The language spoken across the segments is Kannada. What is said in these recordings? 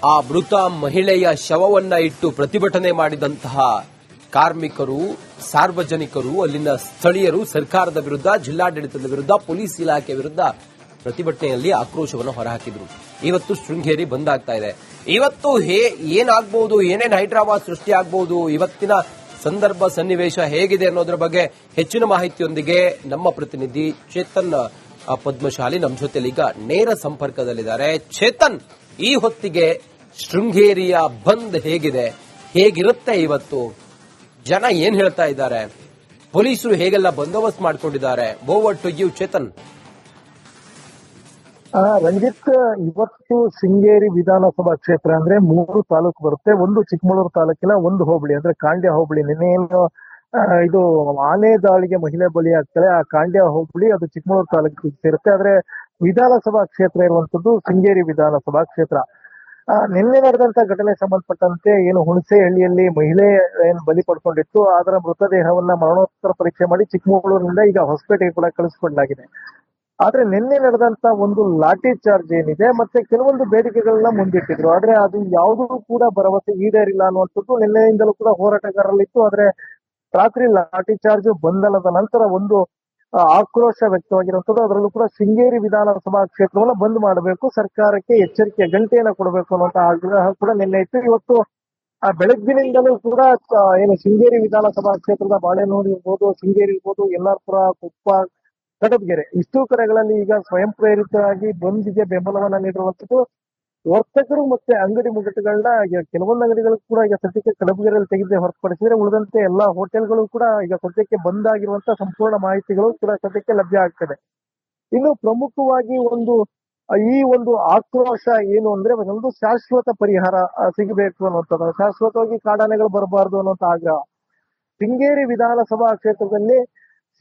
ಆ ಮೃತ ಮಹಿಳೆಯ ಶವವನ್ನ ಇಟ್ಟು ಪ್ರತಿಭಟನೆ ಮಾಡಿದಂತಹ ಕಾರ್ಮಿಕರು, ಸಾರ್ವಜನಿಕರು, ಅಲ್ಲಿನ ಸ್ಥಳೀಯರು ಸರ್ಕಾರದ ವಿರುದ್ಧ, ಜಿಲ್ಲಾಡಳಿತದ ವಿರುದ್ಧ, ಪೊಲೀಸ್ ಇಲಾಖೆ ವಿರುದ್ಧ ಪ್ರತಿಭಟನೆಯಲ್ಲಿ ಆಕ್ರೋಶವನ್ನು ಹೊರಹಾಕಿದ್ರು. ಇವತ್ತು ಶೃಂಗೇರಿ ಬಂದ್ ಆಗ್ತಾ ಇದೆ. ಇವತ್ತು ಏನಾಗಬಹುದು, ಏನೇನು ಹೈದರಾಬಾದ್ ಸೃಷ್ಟಿ ಆಗಬಹುದು, ಇವತ್ತಿನ ಸಂದರ್ಭ ಸನ್ನಿವೇಶ ಹೇಗಿದೆ ಅನ್ನೋದ್ರ ಬಗ್ಗೆ ಹೆಚ್ಚಿನ ಮಾಹಿತಿಯೊಂದಿಗೆ ನಮ್ಮ ಪ್ರತಿನಿಧಿ ಚೇತನ್ ಪದ್ಮಶಾಲಿ ನಮ್ಮ ಜೊತೆಲಿ ಈಗ ನೇರ ಸಂಪರ್ಕದಲ್ಲಿದ್ದಾರೆ. ಚೇತನ್, ಈ ಹೊತ್ತಿಗೆ ಶೃಂಗೇರಿಯ ಬಂದ್ ಹೇಗಿದೆ, ಹೇಗಿರುತ್ತೆ ಇವತ್ತು, ಜನ ಏನ್ ಹೇಳ್ತಾ ಇದ್ದಾರೆ, ಪೊಲೀಸರು ಹೇಗೆಲ್ಲ ಬಂದೋಬಸ್ತ್ ಮಾಡ್ಕೊಂಡಿದ್ದಾರೆ? Over to you Chetan. Ranjith, ಇವತ್ತು ಶೃಂಗೇರಿ ವಿಧಾನಸಭಾ ಕ್ಷೇತ್ರ ಅಂದ್ರೆ 3 ತಾಲೂಕು ಬರುತ್ತೆ. ಒಂದು ಚಿಕ್ಕಮಗಳೂರು ತಾಲೂಕಿನ ಒಂದು ಹೋಬಳಿ ಅಂದ್ರೆ ಕಾಂಡ್ಯ ಹೋಬಳಿ. ನಿನ್ನೆ ಇದು ಆನೆ ದಾಳಿಗೆ ಮಹಿಳೆ ಬಲಿ ಆಗ್ತಾಳೆ, ಆ ಕಾಂಡ್ಯ ಹೋಬಳಿ ಅದು ಚಿಕ್ಕಮಗಳೂರು ತಾಲೂಕಿಗೆ ಸೇರುತ್ತೆ. ಆದ್ರೆ ವಿಧಾನಸಭಾ ಕ್ಷೇತ್ರ ಇರುವಂತದ್ದು ಶೃಂಗೇರಿ ವಿಧಾನಸಭಾ ಕ್ಷೇತ್ರ. ನಿನ್ನೆ ನಡೆದಂತ ಘಟನೆ ಸಂಬಂಧಪಟ್ಟಂತೆ ಏನು ಹುಣಸೆಹಳ್ಳಿಯಲ್ಲಿ ಮಹಿಳೆ ಏನು ಬಲಿ ಪಡ್ಕೊಂಡಿತ್ತು, ಅದರ ಮೃತದೇಹವನ್ನ ಮರಣೋತ್ತರ ಪರೀಕ್ಷೆ ಮಾಡಿ ಚಿಕ್ಕಮಗಳೂರಿನಿಂದ ಈಗ ಹೊಸಪೇಟೆಗೆ ಕೂಡ ಕಳಿಸ್ಕೊಡ್ಲಾಗಿದೆ. ಆದ್ರೆ ನಿನ್ನೆ ನಡೆದಂತ ಒಂದು ಲಾಠಿ ಚಾರ್ಜ್ ಏನಿದೆ, ಮತ್ತೆ ಕೆಲವೊಂದು ಬೇಡಿಕೆಗಳನ್ನ ಮುಂದಿಟ್ಟಿದ್ರು. ಆದ್ರೆ ಅದು ಯಾವುದೂ ಕೂಡ ಭರವಸೆ ಈಡೇರಿಲ್ಲ ಅನ್ನುವಂಥದ್ದು ನಿನ್ನೆಯಿಂದಲೂ ಕೂಡ ಹೋರಾಟಗಾರರಲ್ಲಿತ್ತು. ಆದ್ರೆ ರಾತ್ರಿ ಲಾಠಿ ಚಾರ್ಜ್ ಬಂಧನದ ನಂತರ ಒಂದು ಆಕ್ರೋಶ ವ್ಯಕ್ತವಾಗಿರುವಂತದ್ದು. ಅದರಲ್ಲೂ ಕೂಡ ಶೃಂಗೇರಿ ವಿಧಾನಸಭಾ ಕ್ಷೇತ್ರವನ್ನ ಬಂದ್ ಮಾಡಬೇಕು, ಸರ್ಕಾರಕ್ಕೆ ಎಚ್ಚರಿಕೆ ಗಂಟೆಯನ್ನ ಕೊಡಬೇಕು ಅನ್ನುವಂತ ಆಗ್ರಹ ಕೂಡ ನಿನ್ನೆ ಇತ್ತು. ಇವತ್ತು ಬೆಳಗ್ಗಿನಿಂದಲೂ ಕೂಡ ಏನು ಶೃಂಗೇರಿ ವಿಧಾನಸಭಾ ಕ್ಷೇತ್ರದ ಬಾಳೆನೂರು ಇರ್ಬೋದು, ಶೃಂಗೇರಿ ಇರ್ಬೋದು, ಯಲ್ಲಾರ್ಪುರ, ಕೊಪ್ಪ, ಕಡಬಗೆರೆ ಇಷ್ಟು ಕಡೆಗಳಲ್ಲಿ ಈಗ ಸ್ವಯಂ ಪ್ರೇರಿತವಾಗಿ ಬಂದ್ಗೆ ಬೆಂಬಲವನ್ನ ನೀಡಿರುವಂತದ್ದು. ವರ್ತಕರು ಮತ್ತೆ ಅಂಗಡಿ ಮುಗ್ಗಟ್ಟುಗಳನ್ನ ಕೆಲವೊಂದು ಅಂಗಡಿಗಳು ಕೂಡ ಈಗ ಸದ್ಯಕ್ಕೆ ಕಡಬಗೆರೆಯಲ್ಲಿ ತೆಗೆದೇ ಹೊರತುಪಡಿಸಿದ್ರೆ ಉಳಿದಂತೆ ಎಲ್ಲಾ ಹೋಟೆಲ್ಗಳು ಕೂಡ ಈಗ ಸದ್ಯಕ್ಕೆ ಬಂದ್ ಆಗಿರುವಂತ ಸಂಪೂರ್ಣ ಮಾಹಿತಿಗಳು ಕೂಡ ಸದ್ಯಕ್ಕೆ ಲಭ್ಯ ಆಗ್ತದೆ. ಇನ್ನು ಪ್ರಮುಖವಾಗಿ ಈ ಒಂದು ಆಕ್ರೋಶ ಏನು ಅಂದ್ರೆ ಒಂದು ಶಾಶ್ವತ ಪರಿಹಾರ ಸಿಗಬೇಕು ಅನ್ನುವಂಥದ್ದು, ಶಾಶ್ವತವಾಗಿ ಕಾಡಾನೆಗಳು ಬರಬಾರದು ಅನ್ನುವಂತ ಆಗ್ರಹ. ಶೃಂಗೇರಿ ವಿಧಾನಸಭಾ ಕ್ಷೇತ್ರದಲ್ಲಿ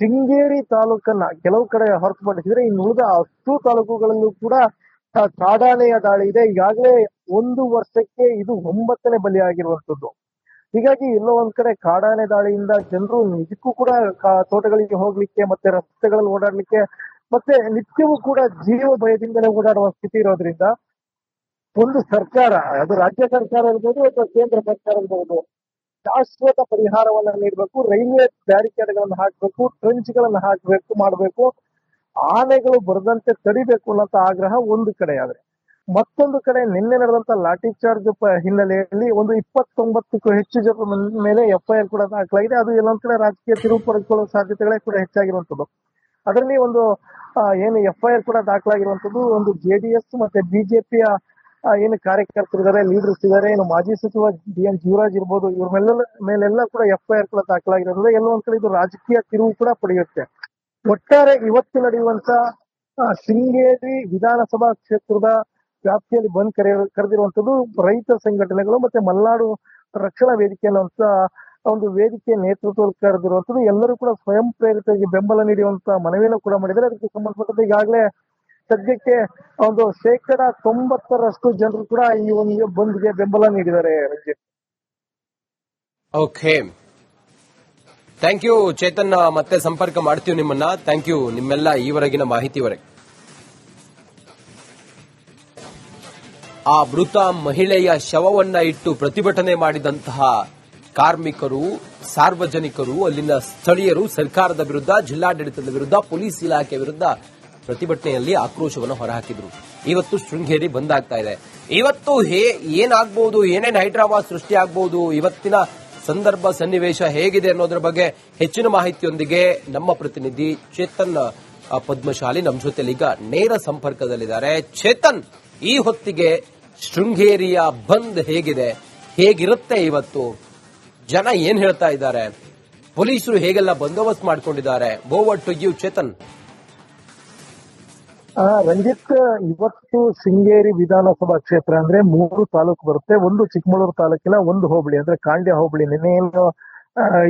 ಶೃಂಗೇರಿ ತಾಲೂಕನ್ನ ಕೆಲವು ಕಡೆ ಹೊರತುಪಡಿಸಿದ್ರೆ ಇನ್ನು ಉಳಿದ 10 ತಾಲೂಕುಗಳಲ್ಲೂ ಕೂಡ ಕಾಡಾನೆಯ ದಾಳಿ ಇದೆ. ಈಗಾಗಲೇ 1 ವರ್ಷಕ್ಕೆ ಇದು 9ನೇ ಬಲಿ ಆಗಿರುವಂತದ್ದು. ಹೀಗಾಗಿ ಎಲ್ಲೋ ಒಂದ್ ಕಡೆ ಕಾಡಾನೆ ದಾಳಿಯಿಂದ ಜನರು ನಿಜಕ್ಕೂ ಕೂಡ ತೋಟಗಳಿಗೆ ಹೋಗ್ಲಿಕ್ಕೆ ಮತ್ತೆ ರಸ್ತೆಗಳಲ್ಲಿ ಓಡಾಡ್ಲಿಕ್ಕೆ ಮತ್ತೆ ನಿತ್ಯವೂ ಕೂಡ ಜೀವ ಭಯದಿಂದಲೇ ಓಡಾಡುವ ಸ್ಥಿತಿ ಇರೋದ್ರಿಂದ ಒಂದು ಸರ್ಕಾರ, ಅದು ರಾಜ್ಯ ಸರ್ಕಾರ ಇರ್ಬೋದು ಅಥವಾ ಕೇಂದ್ರ ಸರ್ಕಾರ ಇರ್ಬೋದು, ಶಾಶ್ವತ ಪರಿಹಾರವನ್ನ ನೀಡಬೇಕು. ರೈಲ್ವೆ ಬ್ಯಾರಿಕೇಡ್ಗಳನ್ನು ಹಾಕಬೇಕು, ಟ್ರೆಂಚ್ ಗಳನ್ನ ಮಾಡಬೇಕು, ಆನೆಗಳು ಬರದಂತೆ ತಡಿಬೇಕು ಅನ್ನೋಂತ ಆಗ್ರಹ ಒಂದು ಕಡೆ. ಆದ್ರೆ ಮತ್ತೊಂದು ಕಡೆ ನಿನ್ನೆ ನಡೆದಂತ ಲಾಠಿ ಚಾರ್ಜ್ ಹಿನ್ನೆಲೆಯಲ್ಲಿ ಒಂದು 29ಕ್ಕೂ ಹೆಚ್ಚು ಜನರ ಮೇಲೆ FIR ಕೂಡ ದಾಖಲಾಗಿದೆ. ಅದು ಎಲ್ಲೊಂದ್ ಕಡೆ ರಾಜಕೀಯ ತಿರುವು ಪಡೆದುಕೊಳ್ಳುವ ಸಾಧ್ಯತೆಗಳೇ ಕೂಡ ಹೆಚ್ಚಾಗಿರುವಂತದ್ದು. ಅದರಲ್ಲಿ ಒಂದು ಏನು FIR ಕೂಡ ದಾಖಲಾಗಿರುವಂತದ್ದು ಒಂದು JDS ಮತ್ತೆ ಬಿಜೆಪಿಯ ಏನು ಕಾರ್ಯಕರ್ತರಿದ್ದಾರೆ, ಲೀಡರ್ಸ್ ಇದ್ದಾರೆ, ಏನು ಮಾಜಿ ಸಚಿವ DN ಜೀವರಾಜ್ ಇರ್ಬೋದು, ಇವ್ರ ಮೇಲೆಲ್ಲ ಕೂಡ FIR ಕೂಡ ದಾಖಲಾಗಿರೋದ್ರಿಂದ ಎಲ್ಲೋ ಒಂದ್ ಕಡೆ ಇದು ರಾಜಕೀಯ ತಿರುವು ಕೂಡ ಪಡೆಯುತ್ತೆ. ಒಟ್ಟಾರೆ ಇವತ್ತು ನಡೆಯುವಂತ ಶೃಂಗೇರಿ ವಿಧಾನಸಭಾ ಕ್ಷೇತ್ರದ ವ್ಯಾಪ್ತಿಯಲ್ಲಿ ಬಂದ್ ಕರೆದಿರುವಂತದ್ದು ರೈತ ಸಂಘಟನೆಗಳು ಮತ್ತೆ ಮಲ್ನಾಡು ರಕ್ಷಣಾ ವೇದಿಕೆ ಅನ್ನುವಂತ ಒಂದು ವೇದಿಕೆ ನೇತೃತ್ವದಲ್ಲಿ ಕರೆದಿರುವಂತದ್ದು. ಎಲ್ಲರೂ ಕೂಡ ಸ್ವಯಂ ಪ್ರೇರಿತವಾಗಿ ಬೆಂಬಲ ನೀಡುವಂತ ಮನವಿಯನ್ನು ಕೂಡ ಮಾಡಿದ್ದಾರೆ. ಅದಕ್ಕೆ ಸಂಬಂಧಪಟ್ಟಂತೆ ಈಗಾಗಲೇ ಸದ್ಯಕ್ಕೆ ಒಂದು 90% ಜನರು ಕೂಡ ಈ ಒಂದು ಬಂದ್ಗೆ ಬೆಂಬಲ ನೀಡಿದ್ದಾರೆ. Ranjith, okay, thank you Chetan. ಮತ್ತೆ ಸಂಪರ್ಕ ಮಾಡ್ತೀವಿ ನಿಮ್ಮನ್ನ. ಥ್ಯಾಂಕ್ ಯು ನಿಮ್ಮೆಲ್ಲ ಈವರೆಗಿನ ಮಾಹಿತಿವರೆಗೆ. ಆ ಮೃತ ಮಹಿಳೆಯ ಶವವನ್ನ ಇಟ್ಟು ಪ್ರತಿಭಟನೆ ಮಾಡಿದಂತಹ ಕಾರ್ಮಿಕರು, ಸಾರ್ವಜನಿಕರು, ಅಲ್ಲಿನ ಸ್ಥಳೀಯರು ಸರ್ಕಾರದ ವಿರುದ್ಧ, ಜಿಲ್ಲಾಡಳಿತದ ವಿರುದ್ಧ, ಪೊಲೀಸ್ ಇಲಾಖೆ ವಿರುದ್ಧ ಪ್ರತಿಭಟನೆಯಲ್ಲಿ ಆಕ್ರೋಶವನ್ನು ಹೊರಹಾಕಿದ್ರು. ಇವತ್ತು ಶೃಂಗೇರಿ ಬಂದ್ ಆಗ್ತಾ ಇದೆ. ಇವತ್ತು ಏನಾಗಬಹುದು, ಏನೇನು ಹೈದರಾಬಾದ್ ಸೃಷ್ಟಿ ಆಗಬಹುದು, ಇವತ್ತಿನ ಸಂದರ್ಭ ಸನ್ನಿವೇಶ ಹೇಗಿದೆ ಅನ್ನೋದ್ರ ಬಗ್ಗೆ ಹೆಚ್ಚಿನ ಮಾಹಿತಿಯೊಂದಿಗೆ ನಮ್ಮ ಪ್ರತಿನಿಧಿ ಚೇತನ್ ಪದ್ಮಶಾಲಿ ನಮ್ಮ ಜೊತೆಲಿ ಈಗ ನೇರ ಸಂಪರ್ಕದಲ್ಲಿದ್ದಾರೆ. ಚೇತನ್, ಈ ಹೊತ್ತಿಗೆ ಶೃಂಗೇರಿಯ ಬಂದ್ ಹೇಗಿದೆ, ಹೇಗಿರುತ್ತೆ ಇವತ್ತು, ಜನ ಏನ್ ಹೇಳ್ತಾ ಇದ್ದಾರೆ, ಪೊಲೀಸರು ಹೇಗೆಲ್ಲ ಬಂದೋಬಸ್ತ್ ಮಾಡ್ಕೊಂಡಿದ್ದಾರೆ? Over to you Chetan. Ranjith, ಇವತ್ತು ಶೃಂಗೇರಿ ವಿಧಾನಸಭಾ ಕ್ಷೇತ್ರ ಅಂದ್ರೆ 3 ತಾಲೂಕು ಬರುತ್ತೆ. ಒಂದು ಚಿಕ್ಕಮಗಳೂರು ತಾಲೂಕಿನ ಒಂದು ಹೋಬಳಿ ಅಂದ್ರೆ ಕಾಂಡ್ಯ ಹೋಬಳಿ. ನಿನ್ನೆ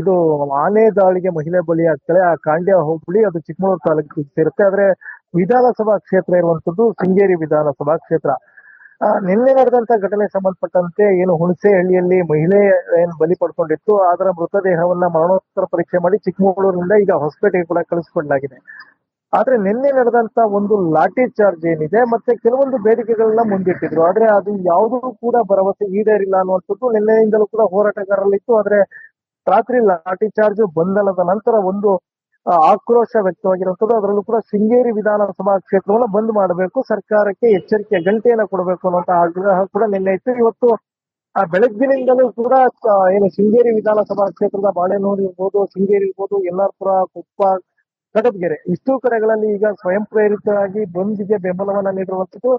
ಇದು ಆನೆ ದಾಳಿಗೆ ಮಹಿಳೆ ಬಲಿ ಆಗ್ತಾಳೆ, ಆ ಕಾಂಡ್ಯ ಹೋಬಳಿ ಅದು ಚಿಕ್ಕಮಗಳೂರು ತಾಲೂಕಿಗೆ ಸೇರುತ್ತೆ. ಆದ್ರೆ ವಿಧಾನಸಭಾ ಕ್ಷೇತ್ರ ಇರುವಂತದ್ದು ಶೃಂಗೇರಿ ವಿಧಾನಸಭಾ ಕ್ಷೇತ್ರ. ನಿನ್ನೆ ನಡೆದಂತ ಘಟನೆ ಸಂಬಂಧಪಟ್ಟಂತೆ ಏನು ಹುಣಸೆಹಳ್ಳಿಯಲ್ಲಿ ಮಹಿಳೆ ಏನು ಬಲಿ ಪಡ್ಕೊಂಡಿತ್ತು, ಅದರ ಮೃತದೇಹವನ್ನ ಮರಣೋತ್ತರ ಪರೀಕ್ಷೆ ಮಾಡಿ ಚಿಕ್ಕಮಗಳೂರಿನಿಂದ ಈಗ ಹೊಸಪೇಟೆಗೆ ಕೂಡ ಕಳಿಸ್ಕೊಡ್ಲಾಗಿದೆ. ಆದ್ರೆ ನಿನ್ನೆ ನಡೆದಂತ ಒಂದು ಲಾಠಿ ಚಾರ್ಜ್ ಏನಿದೆ ಮತ್ತೆ ಕೆಲವೊಂದು ಬೇಡಿಕೆಗಳನ್ನ ಮುಂದಿಟ್ಟಿದ್ರು. ಆದ್ರೆ ಅದು ಯಾವುದೂ ಕೂಡ ಭರವಸೆ ಈಡೇರಿಲ್ಲ ಅನ್ನುವಂಥದ್ದು ನಿನ್ನೆಯಿಂದಲೂ ಕೂಡ ಹೋರಾಟಗಾರರಲ್ಲಿತ್ತು. ಆದ್ರೆ ರಾತ್ರಿ ಲಾಠಿ ಚಾರ್ಜ್ ಬಂಧನದ ನಂತರ ಒಂದು ಆಕ್ರೋಶ ವ್ಯಕ್ತವಾಗಿರುವಂತದ್ದು. ಅದರಲ್ಲೂ ಕೂಡ ಶೃಂಗೇರಿ ವಿಧಾನಸಭಾ ಕ್ಷೇತ್ರವನ್ನು ಬಂದ್ ಮಾಡಬೇಕು, ಸರ್ಕಾರಕ್ಕೆ ಎಚ್ಚರಿಕೆ ಗಂಟೆಯನ್ನು ಕೊಡಬೇಕು ಅನ್ನುವಂತ ಆಗ್ರಹ ಕೂಡ ನಿನ್ನೆ ಇತ್ತು. ಇವತ್ತು ಬೆಳಗ್ಗಿನಿಂದಲೂ ಕೂಡ ಏನು ಶೃಂಗೇರಿ ವಿಧಾನಸಭಾ ಕ್ಷೇತ್ರದ ಬಾಳೆನೂರು ಇರ್ಬೋದು, ಶೃಂಗೇರಿ ಇರ್ಬೋದು, ಯಲ್ಲಾಪುರ, ಕೊಪ್ಪ, ಕಡಬಗೆರೆ ಇಷ್ಟು ಕಡೆಗಳಲ್ಲಿ ಈಗ ಸ್ವಯಂ ಪ್ರೇರಿತರಾಗಿ ಬಂದ್ಗೆ ಬೆಂಬಲವನ್ನ ನೀಡಿರುವಂತದ್ದು.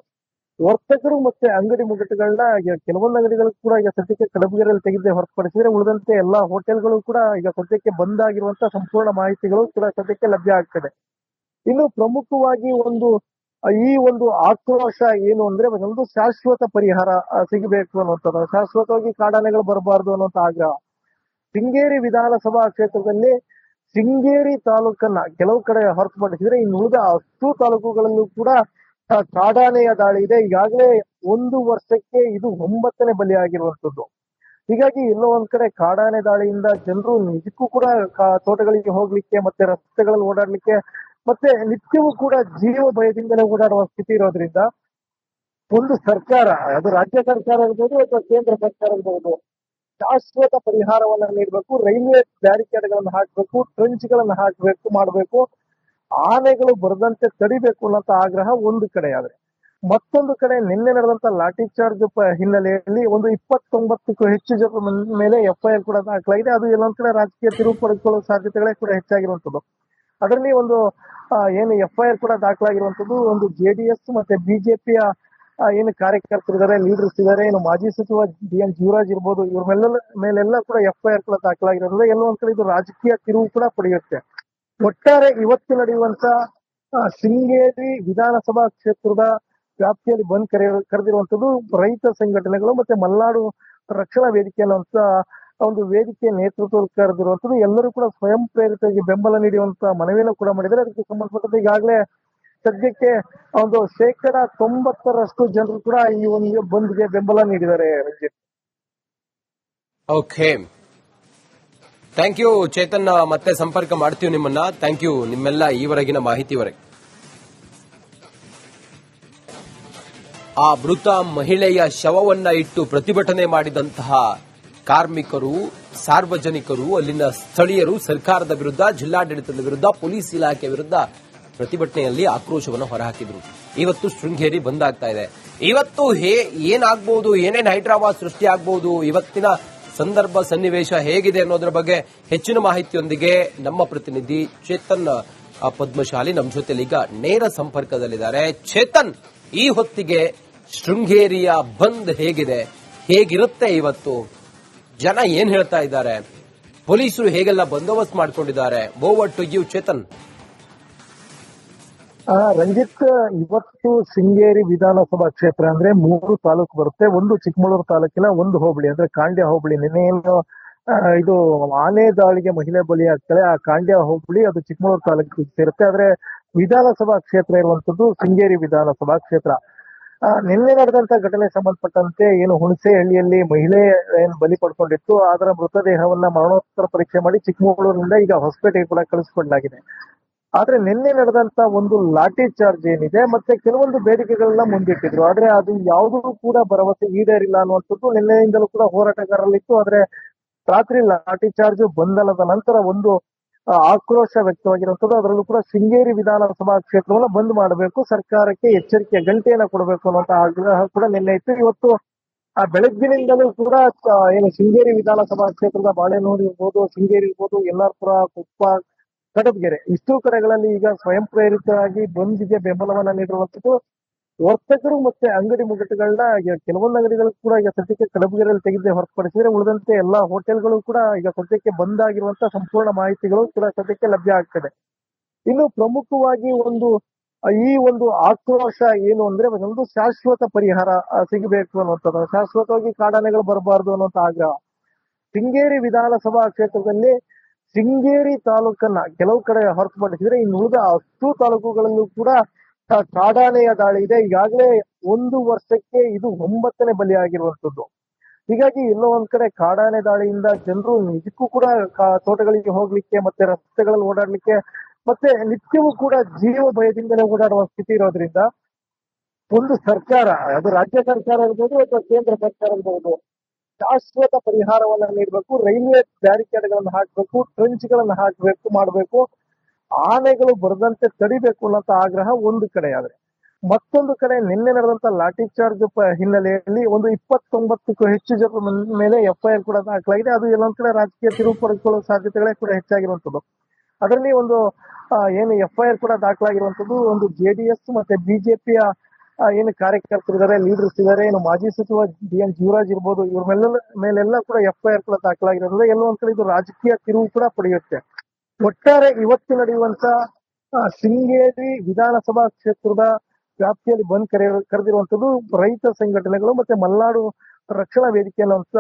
ವರ್ತಕರು ಮತ್ತೆ ಅಂಗಡಿ ಮುಗ್ಗಟ್ಟುಗಳನ್ನ ಈಗ ಕೆಲವೊಂದು ಅಂಗಡಿಗಳು ಕೂಡ ಈಗ ಸದ್ಯಕ್ಕೆ ಕಡಬಗೆರೆಯಲ್ಲಿ ತೆಗೆದೇ ಹೊರತುಪಡಿಸಿದ್ರೆ ಉಳಿದಂತೆ ಎಲ್ಲಾ ಹೋಟೆಲ್ಗಳು ಕೂಡ ಈಗ ಸದ್ಯಕ್ಕೆ ಬಂದ್ ಆಗಿರುವಂತ ಸಂಪೂರ್ಣ ಮಾಹಿತಿಗಳು ಕೂಡ ಸದ್ಯಕ್ಕೆ ಲಭ್ಯ ಆಗ್ತದೆ. ಇನ್ನು ಪ್ರಮುಖವಾಗಿ ಈ ಒಂದು ಆಕ್ರೋಶ ಏನು ಅಂದ್ರೆ ಒಂದು ಶಾಶ್ವತ ಪರಿಹಾರ ಸಿಗಬೇಕು ಅನ್ನುವಂಥದ್ದು, ಶಾಶ್ವತವಾಗಿ ಕಾಡಾನೆಗಳು ಬರಬಾರದು ಅನ್ನುವಂತ ಆಗ್ರಹ. ಶೃಂಗೇರಿ ವಿಧಾನಸಭಾ ಕ್ಷೇತ್ರದಲ್ಲಿ ಶೃಂಗೇರಿ ತಾಲೂಕನ್ನ ಕೆಲವು ಕಡೆ ಹೊರತುಪಡಿಸಿದ್ರೆ ಇನ್ನು ಉಳಿದ ಅಷ್ಟು ತಾಲೂಕುಗಳಲ್ಲೂ ಕೂಡ ಕಾಡಾನೆಯ ದಾಳಿ ಇದೆ. ಈಗಾಗಲೇ 1 ವರ್ಷಕ್ಕೆ ಇದು 9ನೇ ಬಲಿಯಾಗಿರುವಂತದ್ದು. ಹೀಗಾಗಿ ಎಲ್ಲೋ ಒಂದ್ ಕಡೆ ಕಾಡಾನೆ ದಾಳಿಯಿಂದ ಜನರು ನಿಜಕ್ಕೂ ಕೂಡ ತೋಟಗಳಿಗೆ ಹೋಗ್ಲಿಕ್ಕೆ ಮತ್ತೆ ರಸ್ತೆಗಳಲ್ಲಿ ಓಡಾಡ್ಲಿಕ್ಕೆ ಮತ್ತೆ ನಿತ್ಯವೂ ಕೂಡ ಜೀವ ಭಯದಿಂದಲೇ ಓಡಾಡುವ ಸ್ಥಿತಿ ಇರೋದ್ರಿಂದ ಒಂದು ಸರ್ಕಾರ, ಅದು ರಾಜ್ಯ ಸರ್ಕಾರ ಇರ್ಬೋದು ಅಥವಾ ಕೇಂದ್ರ ಸರ್ಕಾರ ಇರ್ಬೋದು, ಶಾಶ್ವತ ಪರಿಹಾರವನ್ನ ನೀಡಬೇಕು. ರೈಲ್ವೆ ಬ್ಯಾರಿಕೇಡ್ಗಳನ್ನು ಹಾಕಬೇಕು, ಟ್ರೆಂಚ್ ಗಳನ್ನ ಮಾಡಬೇಕು, ಆನೆಗಳು ಬರದಂತೆ ತಡಿಬೇಕು ಅನ್ನೋ ಆಗ್ರಹ ಒಂದು ಕಡೆ. ಆದ್ರೆ ಮತ್ತೊಂದು ಕಡೆ ನಿನ್ನೆ ನಡೆದಂತ ಲಾಠಿ ಚಾರ್ಜ್ ಹಿನ್ನೆಲೆಯಲ್ಲಿ ಒಂದು 29ಕ್ಕೂ ಹೆಚ್ಚು ಜನರ ಮೇಲೆ FIR ಕೂಡ ದಾಖಲಾಗಿದೆ. ಅದು ಎಲ್ಲೊಂದ್ ಕಡೆ ರಾಜಕೀಯ ತಿರುವು ಪಡೆದುಕೊಳ್ಳುವ ಸಾಧ್ಯತೆಗಳೇ ಕೂಡ ಹೆಚ್ಚಾಗಿರುವಂತದ್ದು. ಅದರಲ್ಲಿ ಏನು FIR ಕೂಡ ದಾಖಲಾಗಿರುವಂತದ್ದು ಒಂದು JDS ಮತ್ತೆ ಬಿಜೆಪಿಯ ಏನು ಕಾರ್ಯಕರ್ತರಿದ್ದಾರೆ, ಲೀಡರ್ಸ್ ಇದ್ದಾರೆ, ಏನು ಮಾಜಿ ಸಚಿವ DN ಜೀವರಾಜ್ ಇರ್ಬೋದು, ಇವ್ರ ಮೇಲೆಲ್ಲ ಕೂಡ FIR ಕೂಡ ದಾಖಲಾಗಿರೋದ್ರಿಂದ ಎಲ್ಲೋ ಒಂದ್ ಕಡೆ ಇದು ರಾಜಕೀಯ ತಿರುವು ಕೂಡ ಪಡೆಯುತ್ತೆ. ಒಟ್ಟಾರೆ ಇವತ್ತು ನಡೆಯುವಂತ ಶೃಂಗೇರಿ ವಿಧಾನಸಭಾ ಕ್ಷೇತ್ರದ ವ್ಯಾಪ್ತಿಯಲ್ಲಿ ಬಂದ್ ಕರೆದಿರುವಂತದ್ದು ರೈತ ಸಂಘಟನೆಗಳು ಮತ್ತೆ ಮಲೆನಾಡು ರಕ್ಷಣಾ ವೇದಿಕೆ ಅನ್ನುವಂತ ಒಂದು ವೇದಿಕೆ ನೇತೃತ್ವದಲ್ಲಿ ಕರೆದಿರುವಂತದ್ದು. ಎಲ್ಲರೂ ಕೂಡ ಸ್ವಯಂ ಪ್ರೇರಿತವಾಗಿ ಬೆಂಬಲ ನೀಡುವಂತ ಮನವಿಯನ್ನು ಕೂಡ ಮಾಡಿದ್ದಾರೆ. ಅದಕ್ಕೆ ಸಂಬಂಧಪಟ್ಟಂತೆ ಈಗಾಗಲೇ ಸದ್ಯಕ್ಕೆ ಒಂದು 90% ಜನರು ಕೂಡ ಈ ಒಂದು ಬಂದ್ಗೆ ಬೆಂಬಲ ನೀಡಿದ್ದಾರೆ. Ranjith, okay, thank you Chetan. ಮತ್ತೆ ಸಂಪರ್ಕ ಮಾಡ್ತೀವಿ ನಿಮ್ಮನ್ನ. ಥ್ಯಾಂಕ್ ಯು ನಿಮ್ಮೆಲ್ಲ ಈವರೆಗಿನ ಮಾಹಿತಿವರೆಗೆ. ಆ ಮೃತ ಮಹಿಳೆಯ ಶವವನ್ನ ಇಟ್ಟು ಪ್ರತಿಭಟನೆ ಮಾಡಿದಂತಹ ಕಾರ್ಮಿಕರು, ಸಾರ್ವಜನಿಕರು, ಅಲ್ಲಿನ ಸ್ಥಳೀಯರು ಸರ್ಕಾರದ ವಿರುದ್ಧ, ಜಿಲ್ಲಾಡಳಿತದ ವಿರುದ್ಧ, ಪೊಲೀಸ್ ಇಲಾಖೆ ವಿರುದ್ಧ ಪ್ರತಿಭಟನೆಯಲ್ಲಿ ಆಕ್ರೋಶವನ್ನು ಹೊರಹಾಕಿದ್ರು. ಇವತ್ತು ಶೃಂಗೇರಿ ಬಂದ್ ಆಗ್ತಾ ಇದೆ. ಇವತ್ತು ಏನಾಗಬಹುದು, ಏನೇನು ಹೈಡ್ರಾಮಾ ಸೃಷ್ಟಿ ಆಗಬಹುದು, ಇವತ್ತಿನ ಸಂದರ್ಭ ಸನ್ನಿವೇಶ ಹೇಗಿದೆ ಅನ್ನೋದ್ರ ಬಗ್ಗೆ ಹೆಚ್ಚಿನ ಮಾಹಿತಿಯೊಂದಿಗೆ ನಮ್ಮ ಪ್ರತಿನಿಧಿ ಚೇತನ್ ಪದ್ಮಶಾಲಿ ನಮ್ಮ ಜೊತೆಲಿ ಈಗ ನೇರ ಸಂಪರ್ಕದಲ್ಲಿದ್ದಾರೆ. ಚೇತನ್, ಈ ಹೊತ್ತಿಗೆ ಶೃಂಗೇರಿಯ ಬಂದ್ ಹೇಗಿದೆ, ಹೇಗಿರುತ್ತೆ ಇವತ್ತು, ಜನ ಏನ್ ಹೇಳ್ತಾ ಇದ್ದಾರೆ, ಪೊಲೀಸರು ಹೇಗೆಲ್ಲ ಬಂದೋಬಸ್ತ್ ಮಾಡ್ಕೊಂಡಿದ್ದಾರೆ? Over to you Chetan. Ranjith, ಇವತ್ತು ಶೃಂಗೇರಿ ವಿಧಾನಸಭಾ ಕ್ಷೇತ್ರ ಅಂದ್ರೆ 3 ತಾಲೂಕು ಬರುತ್ತೆ. ಒಂದು ಚಿಕ್ಕಮಗಳೂರು ತಾಲೂಕಿನ ಒಂದು ಹೋಬಳಿ ಅಂದ್ರೆ ಕಾಂಡ್ಯ ಹೋಬಳಿ. ನಿನ್ನೆ ಇದು ಆನೆ ದಾಳಿಗೆ ಮಹಿಳೆ ಬಲಿಯಾಗ್ತಾಳೆ, ಆ ಕಾಂಡ್ಯ ಹೋಬಳಿ ಅದು ಚಿಕ್ಕಮಗಳೂರು ತಾಲೂಕಿಗೆ ಸೇರುತ್ತೆ. ಆದ್ರೆ ವಿಧಾನಸಭಾ ಕ್ಷೇತ್ರ ಇರುವಂತದ್ದು ಶೃಂಗೇರಿ ವಿಧಾನಸಭಾ ಕ್ಷೇತ್ರ. ನಿನ್ನೆ ನಡೆದಂತ ಘಟನೆ ಸಂಬಂಧಪಟ್ಟಂತೆ ಏನು ಹುಣಸೆಹಳ್ಳಿಯಲ್ಲಿ ಮಹಿಳೆ ಏನು ಬಲಿ ಪಡ್ಕೊಂಡಿತ್ತು, ಅದರ ಮೃತದೇಹವನ್ನ ಮರಣೋತ್ತರ ಪರೀಕ್ಷೆ ಮಾಡಿ ಚಿಕ್ಕಮಗಳೂರಿನಿಂದ ಈಗ ಹೊಸಪೇಟೆಗೆ ಕೂಡ ಕಳಿಸಿಕೊಡಲಾಗಿದೆ. ಆದ್ರೆ ನಿನ್ನೆ ನಡೆದಂತ ಒಂದು ಲಾಠಿ ಚಾರ್ಜ್ ಏನಿದೆ ಮತ್ತೆ ಕೆಲವೊಂದು ಬೇಡಿಕೆಗಳನ್ನ ಮುಂದಿಟ್ಟಿದ್ರು. ಆದ್ರೆ ಅದು ಯಾವುದೂ ಕೂಡ ಭರವಸೆ ಈಡೇರಿಲ್ಲ ಅನ್ನುವಂಥದ್ದು ನಿನ್ನೆಯಿಂದಲೂ ಕೂಡ ಹೋರಾಟಗಾರರಲ್ಲಿತ್ತು. ಆದ್ರೆ ರಾತ್ರಿ ಲಾಠಿ ಚಾರ್ಜ್ ಬಂಧನದ ನಂತರ ಒಂದು ಆಕ್ರೋಶ ವ್ಯಕ್ತವಾಗಿರುವಂತದ್ದು. ಅದರಲ್ಲೂ ಕೂಡ ಶೃಂಗೇರಿ ವಿಧಾನಸಭಾ ಕ್ಷೇತ್ರವನ್ನು ಬಂದ್ ಮಾಡಬೇಕು, ಸರ್ಕಾರಕ್ಕೆ ಎಚ್ಚರಿಕೆ ಗಂಟೆಯನ್ನು ಕೊಡಬೇಕು ಅನ್ನುವಂತ ಆಗ್ರಹ ಕೂಡ ನಿನ್ನೆ ಇತ್ತು. ಇವತ್ತು ಬೆಳಗ್ಗಿನಿಂದಲೂ ಕೂಡ ಏನು ಶೃಂಗೇರಿ ವಿಧಾನಸಭಾ ಕ್ಷೇತ್ರದ ಬಾಳೆನೂರು ಇರ್ಬೋದು, ಶೃಂಗೇರಿ ಇರ್ಬೋದು, ಯಲ್ಲಾಪುರ, ಕೊಪ್ಪ, ಕಡಬಗೆರೆ ಇಷ್ಟು ಕಡೆಗಳಲ್ಲಿ ಈಗ ಸ್ವಯಂ ಪ್ರೇರಿತರಾಗಿ ಬಂದ್ಗೆ ಬೆಂಬಲವನ್ನ ನೀಡಿರುವಂತದ್ದು. ವರ್ತಕರು ಮತ್ತೆ ಅಂಗಡಿ ಮುಗ್ಗಟ್ಟುಗಳನ್ನ ಈಗ ಕೆಲವೊಂದು ಅಂಗಡಿಗಳು ಕೂಡ ಈಗ ಸದ್ಯಕ್ಕೆ ಕಡಬಗೆರೆಯಲ್ಲಿ ತೆಗೆದೇ ಹೊರತುಪಡಿಸಿದ್ರೆ ಉಳಿದಂತೆ ಎಲ್ಲಾ ಹೋಟೆಲ್ಗಳು ಕೂಡ ಈಗ ಸದ್ಯಕ್ಕೆ ಬಂದ್ ಆಗಿರುವಂತ ಸಂಪೂರ್ಣ ಮಾಹಿತಿಗಳು ಕೂಡ ಸದ್ಯಕ್ಕೆ ಲಭ್ಯ ಆಗ್ತದೆ. ಇನ್ನು ಪ್ರಮುಖವಾಗಿ ಈ ಒಂದು ಆಕ್ರೋಶ ಏನು ಅಂದ್ರೆ ಒಂದು ಶಾಶ್ವತ ಪರಿಹಾರ ಸಿಗಬೇಕು ಅನ್ನುವಂಥದ್ದು, ಶಾಶ್ವತವಾಗಿ ಕಾಡಾನೆಗಳು ಬರಬಾರದು ಅನ್ನುವಂತ ಆಗ್ರಹ. ಶೃಂಗೇರಿ ವಿಧಾನಸಭಾ ಕ್ಷೇತ್ರದಲ್ಲಿ ಶೃಂಗೇರಿ ತಾಲೂಕನ್ನ ಕೆಲವು ಕಡೆ ಹೊರತುಪಡಿಸಿದ್ರೆ ಇನ್ನು ಉಳಿದ ಅಷ್ಟು ತಾಲೂಕುಗಳಲ್ಲೂ ಕೂಡ ಕಾಡಾನೆಯ ದಾಳಿ ಇದೆ. ಈಗಾಗಲೇ 1 ವರ್ಷಕ್ಕೆ ಇದು 9ನೇ ಬಲಿಯಾಗಿರುವಂತದ್ದು. ಹೀಗಾಗಿ ಎಲ್ಲೋ ಒಂದ್ ಕಡೆ ಕಾಡಾನೆ ದಾಳಿಯಿಂದ ಜನರು ನಿಜಕ್ಕೂ ಕೂಡ ತೋಟಗಳಿಗೆ ಹೋಗ್ಲಿಕ್ಕೆ ಮತ್ತೆ ರಸ್ತೆಗಳಲ್ಲಿ ಓಡಾಡ್ಲಿಕ್ಕೆ ಮತ್ತೆ ನಿತ್ಯವೂ ಕೂಡ ಜೀವ ಭಯದಿಂದಲೇ ಓಡಾಡುವ ಸ್ಥಿತಿ ಇರೋದ್ರಿಂದ ಒಂದು ಸರ್ಕಾರ, ಅದು ರಾಜ್ಯ ಸರ್ಕಾರ ಇರ್ಬೋದು ಅಥವಾ ಕೇಂದ್ರ ಸರ್ಕಾರ ಇರ್ಬೋದು, ಶಾಶ್ವತ ಪರಿಹಾರವನ್ನ ನೀಡಬೇಕು. ರೈಲ್ವೆ ಬ್ಯಾರಿಕೇಡ್ಗಳನ್ನು ಹಾಕಬೇಕು, ಟ್ರೆಂಚ್ಗಳನ್ನು ಮಾಡಬೇಕು, ಆನೆಗಳು ಬರದಂತೆ ತಡಿಬೇಕು ಅನ್ನೋ ಆಗ್ರಹ ಒಂದು ಕಡೆ. ಆದ್ರೆ ಮತ್ತೊಂದು ಕಡೆ ನಿನ್ನೆ ನಡೆದಂತ ಲಾಠಿ ಚಾರ್ಜ್ ಹಿನ್ನೆಲೆಯಲ್ಲಿ ಒಂದು 29ಕ್ಕೂ ಹೆಚ್ಚು ಜನರ ಮೇಲೆ ಎಫ್ಐಆರ್ ಕೂಡ ದಾಖಲಾಗಿದೆ. ಅದು ಎಲ್ಲೊಂದ್ ಕಡೆ ರಾಜಕೀಯ ತಿರುವು ಪಡೆದುಕೊಳ್ಳುವ ಸಾಧ್ಯತೆಗಳೇ ಕೂಡ ಹೆಚ್ಚಾಗಿರುವಂತದ್ದು. ಅದರಲ್ಲಿ ಒಂದು ಏನು ಎಫ್ಐಆರ್ ಕೂಡ ದಾಖಲಾಗಿರುವಂತದ್ದು ಒಂದು ಜೆಡಿಎಸ್ ಮತ್ತೆ ಬಿಜೆಪಿಯ ಏನು ಕಾರ್ಯಕರ್ತರಿದ್ದಾರೆ, ಲೀಡರ್ಸ್ ಇದ್ದಾರೆ, ಏನು ಮಾಜಿ ಸಚಿವ DN ಜೀವರಾಜ್ ಇರ್ಬೋದು, ಇವ್ರ ಮೇಲೆಲ್ಲ ಕೂಡ ಎಫ್ಐಆರ್ ಕೂಡ ದಾಖಲಾಗಿರೋದ್ರಿಂದ ಎಲ್ಲೊಂದ್ ಕಡೆ ಇದು ರಾಜಕೀಯ ತಿರುವು ಕೂಡ ಪಡೆಯುತ್ತೆ. ಒಟ್ಟಾರೆ ಇವತ್ತು ನಡೆಯುವಂತ ಶೃಂಗೇರಿ ವಿಧಾನಸಭಾ ಕ್ಷೇತ್ರದ ವ್ಯಾಪ್ತಿಯಲ್ಲಿ ಬಂದ್ ಕರೆದಿರುವಂತದ್ದು ರೈತ ಸಂಘಟನೆಗಳು ಮತ್ತೆ ಮಲೆನಾಡು ರಕ್ಷಣಾ ವೇದಿಕೆ ಅನ್ನುವಂತ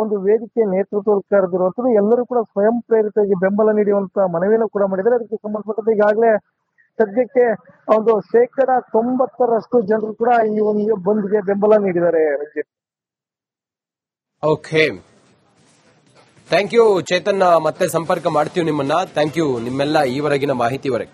ಒಂದು ವೇದಿಕೆ ನೇತೃತ್ವ ಕರೆದಿರುವಂತದ್ದು. ಎಲ್ಲರೂ ಕೂಡ ಸ್ವಯಂ ಪ್ರೇರಿತವಾಗಿ ಬೆಂಬಲ ನೀಡುವಂತ ಮನವಿಯನ್ನು ಕೂಡ ಮಾಡಿದ್ದಾರೆ. ಅದಕ್ಕೆ ಸಂಬಂಧಪಟ್ಟಂತೆ ಈಗಾಗಲೇ ಸದ್ಯಕ್ಕೆ ಒಂದು 90% ಜನರು ಕೂಡ ಈ ಒಂದು ಬಂದ್ಗೆ ಬೆಂಬಲ ನೀಡಿದ್ದಾರೆ. Ranjith, okay, thank you Chetan. ಮತ್ತೆ ಸಂಪರ್ಕ ಮಾಡ್ತೀವಿ ನಿಮ್ಮನ್ನ. ಥ್ಯಾಂಕ್ ಯು ನಿಮ್ಮೆಲ್ಲ ಈವರೆಗಿನ ಮಾಹಿತಿವರೆಗೆ.